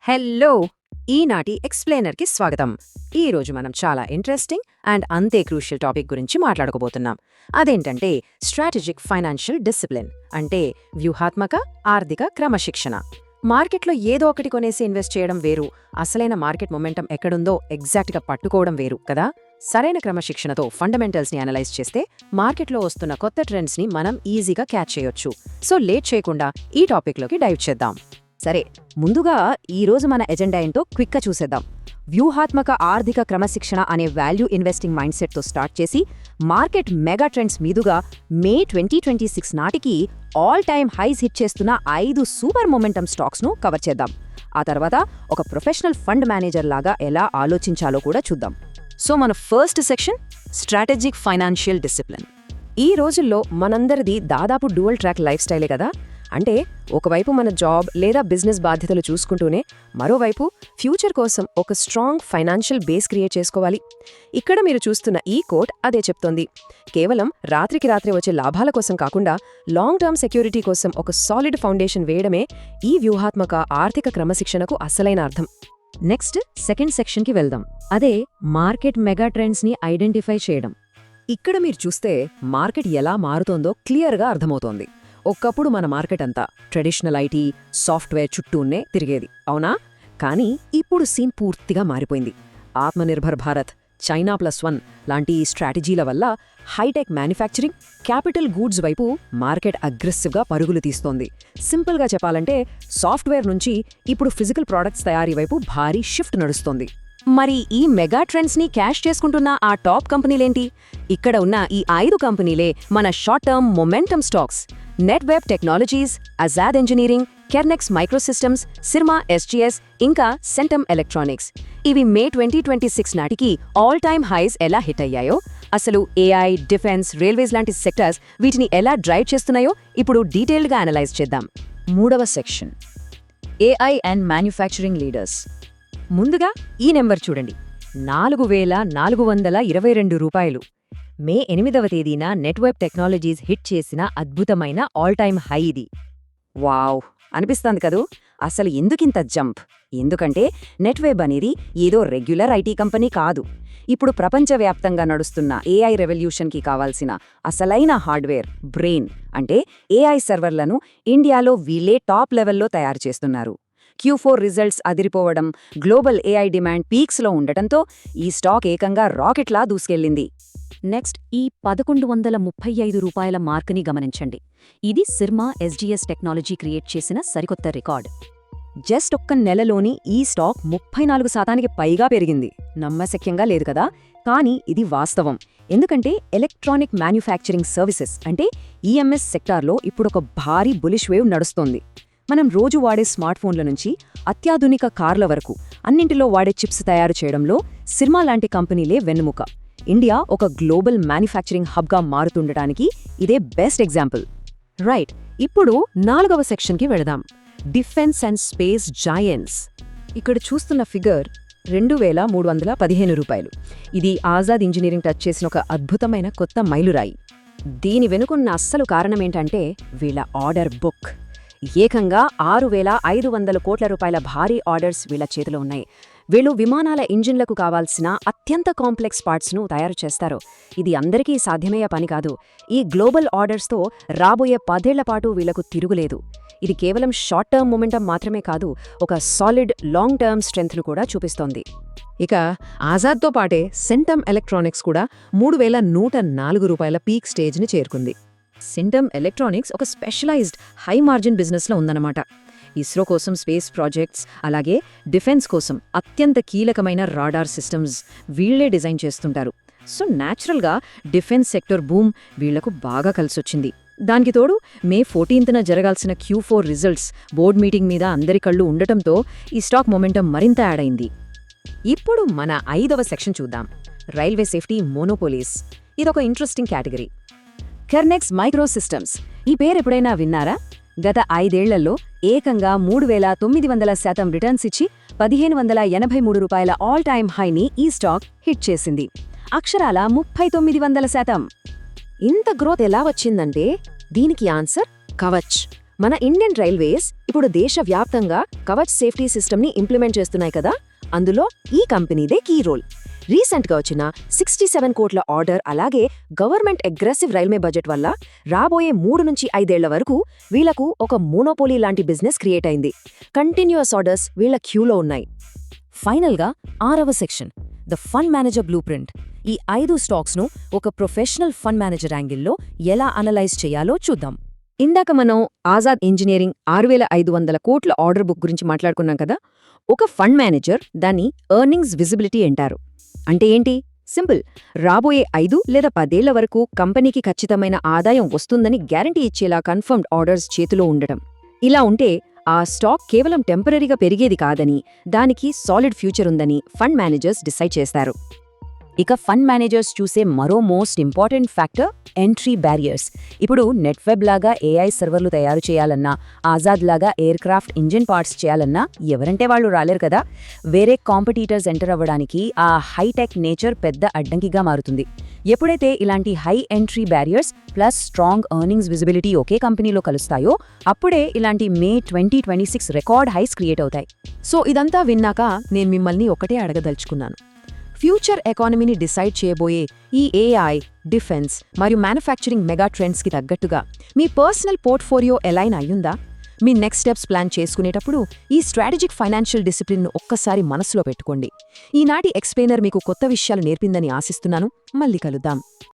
Hello ఈనాటి ఎక్స్ప్లెయినర్కి స్వాగతం. ఈరోజు మనం చాలా ఇంట్రెస్టింగ్ అండ్ అంతే క్రూషియల్ టాపిక్ గురించి మాట్లాడుకోబోతున్నాం. అదేంటంటే స్ట్రాటజిక్ ఫైనాన్షియల్ డిసిప్లిన్, అంటే వ్యూహాత్మక ఆర్థిక క్రమశిక్షణ. మార్కెట్లో ఏదో ఒకటి కొనేసి ఇన్వెస్ట్ చేయడం వేరు, అసలైన మార్కెట్ మొమెంటం ఎక్కడుందో ఎగ్జాక్ట్గా పట్టుకోవడం వేరు కదా. సరైన క్రమశిక్షణతో ఫండమెంటల్స్ని అనలైజ్ చేస్తే మార్కెట్లో వస్తున్న కొత్త ట్రెండ్స్ని మనం ఈజీగా క్యాచ్ చేయొచ్చు. సో లేట్ చేయకుండా ఈ టాపిక్లోకి డైవ్ చేద్దాం. సరే, ముందుగా ఈరోజు మన ఎజెండా ఏంటో క్విక్గా చూసేద్దాం. వ్యూహాత్మక ఆర్థిక క్రమశిక్షణ అనే వాల్యూ ఇన్వెస్టింగ్ మైండ్ సెట్తో స్టార్ట్ చేసి మార్కెట్ మెగా ట్రెండ్స్ మీదుగా మే 2026 నాటికి ఆల్ టైమ్ హైస్ హిట్ చేస్తున్న 5 సూపర్ మొమెంటమ్ స్టాక్స్ను కవర్ చేద్దాం. ఆ తర్వాత ఒక ప్రొఫెషనల్ ఫండ్ మేనేజర్ లాగా ఎలా ఆలోచించాలో కూడా చూద్దాం. సో మన first section strategic financial discipline. ఈ రోజుల్లో మనందరిది దాదాపు డ్యూయల్ ట్రాక్ లైఫ్ స్టైలే కదా. అంటే ఒకవైపు మన జాబ్ లేదా బిజినెస్ బాధ్యతలు చూసుకుంటూనే మరోవైపు ఫ్యూచర్ కోసం ఒక స్ట్రాంగ్ ఫైనాన్షియల్ బేస్ క్రియేట్ చేసుకోవాలి. ఇక్కడ మీరు చూస్తున్న ఈ కోట్ అదే చెప్తోంది. కేవలం రాత్రికి రాత్రి వచ్చే లాభాల కోసం కాకుండా లాంగ్ టర్మ్ సెక్యూరిటీ కోసం ఒక సాలిడ్ ఫౌండేషన్ వేయడమే ఈ వ్యూహాత్మక ఆర్థిక క్రమశిక్షణకు అసలైన అర్థం. నెక్స్ట్ సెకండ్ సెక్షన్కి వెళ్దాం. అదే మార్కెట్ మెగా ట్రెండ్స్ని ఐడెంటిఫై చేయడం. ఇక్కడ మీరు చూస్తే మార్కెట్ ఎలా మారుతోందో క్లియర్గా అర్థమవుతోంది. ఒకప్పుడు మన మార్కెట్ అంతా ట్రెడిషనల్ ఐటీ, సాఫ్ట్వేర్ చుట్టూనే తిరిగేది, అవునా? కానీ ఇప్పుడు సీన్ పూర్తిగా మారిపోయింది. ఆత్మనిర్భర్ భారత్, చైనా +1 లాంటి స్ట్రాటజీల వల్ల హైటెక్ మ్యానుఫ్యాక్చరింగ్, క్యాపిటల్ గూడ్స్ వైపు మార్కెట్ అగ్రెసివ్గా పరుగులు తీస్తోంది. సింపుల్గా చెప్పాలంటే సాఫ్ట్వేర్ నుంచి ఇప్పుడు ఫిజికల్ ప్రోడక్ట్స్ తయారీ వైపు భారీ షిఫ్ట్ నడుస్తోంది. మరి ఈ మెగా ట్రెండ్స్ని క్యాష్ చేసుకుంటున్న ఆ టాప్ కంపెనీలేంటి? ఇక్కడ ఉన్న ఈ 5 కంపెనీలే మన short term momentum stocks. Netweb technologies, Azad engineering, Kernex microsystems, Syrma SGS, ఇంకా సెంటమ్ ఎలక్ట్రానిక్స్. ఇవి మే 2026 నాటికి ఆల్ టైమ్ హైస్ ఎలా హిట్ అయ్యాయో, అసలు ఏఐ, డిఫెన్స్, రైల్వేస్ లాంటి సెక్టర్స్ వీటిని ఎలా డ్రైవ్ చేస్తున్నాయో ఇప్పుడు డీటెయిల్డ్గా అనలైజ్ చేద్దాం. మూడవ section AI and manufacturing leaders. ముందుగా ఈ నెంబర్ చూడండి, 4422 రూపాయలు. మే 8వ తేదీన నెట్వెబ్ టెక్నాలజీస్ హిట్ చేసిన అద్భుతమైన ఆల్ టైమ్ హై ఇది. వావ్ అనిపిస్తుంది కదూ. అసలు ఎందుకింత జంప్? ఎందుకంటే నెట్వెబ్ అనేది ఏదో రెగ్యులర్ ఐటీ కంపెనీ కాదు. ఇప్పుడు ప్రపంచవ్యాప్తంగా నడుస్తున్న ఏఐ రెవల్యూషన్కి కావాల్సిన అసలైన హార్డ్వేర్, బ్రెయిన్ అంటే ఏఐ సర్వర్లను ఇండియాలో వీళ్ళే టాప్ లెవెల్లో తయారు చేస్తున్నారు. Q4 రిజల్ట్స్ అదిరిపోవడం, గ్లోబల్ ఏఐ డిమాండ్ పీక్స్లో ఉండటంతో ఈ స్టాక్ ఏకంగా రాకెట్లా దూసుకెళ్లింది. నెక్స్ట్ ఈ 1135 రూపాయల మార్కుని గమనించండి. ఇది సిర్మా ఎస్జీఎస్ టెక్నాలజీ క్రియేట్ చేసిన సరికొత్త రికార్డ్. జస్ట్ ఒక్క నెలలోని ఈ స్టాక్ 34% పైగా పెరిగింది. నమ్మశక్యంగా లేదు కదా, కానీ ఇది వాస్తవం. ఎందుకంటే ఎలక్ట్రానిక్ మ్యానుఫ్యాక్చరింగ్ సర్వీసెస్ అంటే ఈఎంఎస్ సెక్టార్లో ఇప్పుడొక భారీ బులిష్ వేవ్ నడుస్తోంది. మనం రోజు వాడే స్మార్ట్ ఫోన్ల నుంచి అత్యాధునిక కార్ల వరకు అన్నింటిలో వాడే చిప్స్ తయారు చేయడంలో సిర్మా లాంటి కంపెనీలే వెన్నెముక. ఇండియా ఒక గ్లోబల్ మ్యానుఫ్యాక్చరింగ్ హబ్గా మారుతుండటానికి ఇదే బెస్ట్ ఎగ్జాంపుల్. రైట్, ఇప్పుడు 4వ సెక్షన్కి వెళదాం. Defence and space giants. ఇక్కడ చూస్తున్న ఫిగర్ 2315 రూపాయలు. ఇది ఆజాద్ ఇంజనీరింగ్ టచ్ చేసిన ఒక అద్భుతమైన కొత్త మైలురాయి. దీని వెనుకున్న అస్సలు కారణమేంటంటే వీళ్ళ ఆర్డర్ బుక్. ఏకంగా 6500 కోట్ల రూపాయల భారీ ఆర్డర్స్ వీళ్ల చేతిలో ఉన్నాయి. వీళ్ళు విమానాల ఇంజిన్లకు కావాల్సిన అత్యంత కాంప్లెక్స్ పార్ట్స్ను తయారు చేస్తారు. ఇది అందరికీ సాధ్యమయ్యే పని కాదు. ఈ గ్లోబల్ ఆర్డర్స్తో రాబోయే 10 ఏళ్ల పాటు వీళ్లకు తిరుగులేదు. ఇది కేవలం షార్ట్ టర్మ్ మొమెంటం మాత్రమే కాదు, ఒక సాలిడ్ లాంగ్ టర్మ్ స్ట్రెంగ్త్ను కూడా చూపిస్తోంది. ఇక ఆజాద్తో పాటే సెంటమ్ ఎలక్ట్రానిక్స్ కూడా 3104 రూపాయల పీక్ స్టేజ్ని చేరుకుంది. సెంటమ్ ఎలక్ట్రానిక్స్ ఒక స్పెషలైజ్డ్ హై మార్జిన్ బిజినెస్లో ఉందన్నమాట. ఇస్రో కోసం స్పేస్ ప్రాజెక్ట్స్, అలాగే డిఫెన్స్ కోసం అత్యంత కీలకమైన రాడార్ సిస్టమ్స్ వీళ్లే డిజైన్ చేస్తుంటారు. సో న్యాచురల్గా డిఫెన్స్ సెక్టర్ బూమ్ వీళ్లకు బాగా కలిసొచ్చింది. దానికి తోడు మే 14న జరగాల్సిన Q4 రిజల్ట్స్ బోర్డ్ మీటింగ్ మీద అందరి కళ్ళు ఉండటంతో ఈ స్టాక్ మొమెంటం మరింత యాడ్ అయింది. ఇప్పుడు మన 5వ సెక్షన్ చూద్దాం, రైల్వే సేఫ్టీ మోనోపోలీస్. ఇదొక ఇంట్రెస్టింగ్ కేటగిరీ. కెర్నెక్స్ మైక్రోసిస్టమ్స్ ఈ పేరు ఎప్పుడైనా విన్నారా? గత 5 ఏళ్లలో ఏకంగా 3900% రిటర్న్స్ ఇచ్చి 1583 రూపాయల ఆల్ టైమ్ హైని ఈ స్టాక్ హిట్ చేసింది. అక్షరాల 3900%. ఇంత గ్రోత్ ఎలా వచ్చిందంటే దీనికి ఆన్సర్ కవచ్, మన ఇండియన్ రైల్వేస్ ఇప్పుడు దేశవ్యాప్తంగా కవచ్ సేఫ్టీ సిస్టమ్ని ఇంప్లిమెంట్ చేస్తున్నాయి కదా, అందులో ఈ కంపెనీదే కీ రోల్. రీసెంట్గా వచ్చిన 67 కోట్ల ఆర్డర్ అలాగే గవర్నమెంట్ అగ్రెసివ్ రైల్వే బడ్జెట్ వల్ల రాబోయే 3 నుంచి 5 ఏళ్ల వరకు వీళ్లకు ఒక మోనోపోలీ లాంటి బిజినెస్ క్రియేట్ అయింది. కంటిన్యూస్ ఆర్డర్స్ వీళ్ల క్యూలో ఉన్నాయి. ఫైనల్గా 6వ section, the fund manager blue print. ఈ 5 స్టాక్స్ను ఒక ప్రొఫెషనల్ ఫండ్ మేనేజర్ యాంగిల్లో ఎలా అనలైజ్ చేయాలో చూద్దాం. ఇందాక మనం ఆజాద్ ఇంజనీరింగ్ 6500 కోట్ల ఆర్డర్ బుక్ గురించి మాట్లాడుకున్నాం కదా. ఒక ఫండ్ మేనేజర్ దాన్ని ఎర్నింగ్స్ విజిబిలిటీ అంటారు. అంటే ఏంటి? సింపుల్, రాబోయే 5 లేదా 10 ఏళ్ల వరకు కంపెనీకి ఖచ్చితమైన ఆదాయం వస్తుందని గ్యారంటీ ఇచ్చేలా కన్ఫర్మ్డ్ ఆర్డర్స్ చేతిలో ఉండటం. ఇలా ఉంటే ఆ స్టాక్ కేవలం టెంపరరీగా పెరిగేది కాదని, దానికి సాలిడ్ ఫ్యూచర్ ఉందని ఫండ్ మేనేజర్స్ డిసైడ్ చేస్తారు. ఇక ఫండ్ మేనేజర్స్ చూసే మరో most important factor entry barriers. ఇప్పుడు నెట్వెబ్ లాగా ఏఐ సర్వర్లు తయారు చేయాలన్నా, ఆజాద్ లాగా ఎయిర్ క్రాఫ్ట్ ఇంజిన్ పార్ట్స్ చేయాలన్నా ఎవరంటే వాళ్ళు రాలేరు కదా. వేరే కాంపిటీటర్స్ ఎంటర్ అవ్వడానికి ఆ హైటెక్ నేచర్ పెద్ద అడ్డంకిగా మారుతుంది. ఎప్పుడైతే ఇలాంటి high entry barriers plus strong earnings visibility ఒకే కంపెనీలో కలుస్తాయో అప్పుడే ఇలాంటి మే 2026 రికార్డ్ హైస్ క్రియేట్ అవుతాయి. సో ఇదంతా విన్నాక నేను మిమ్మల్ని ఒకటే అడగదలుచుకున్నాను. ఫ్యూచర్ ఎకానమీని డిసైడ్ చేయబోయే ఈ ఏఐ, డిఫెన్స్ మరియు మ్యానుఫ్యాక్చరింగ్ మెగా ట్రెండ్స్కి తగ్గట్టుగా మీ పర్సనల్ పోర్ట్ఫోలియో ఎలైన్ అయ్యుందా? మీ నెక్స్ట్ స్టెప్స్ ప్లాన్ చేసుకునేటప్పుడు ఈ స్ట్రాటజిక్ ఫైనాన్షియల్ డిసిప్లిన్ను ఒక్కసారి మనసులో పెట్టుకోండి. ఈనాటి ఎక్స్ప్లెయినర్ మీకు కొత్త విషయాలు నేర్పిందని ఆశిస్తున్నాను. మళ్ళీ కలుద్దాం.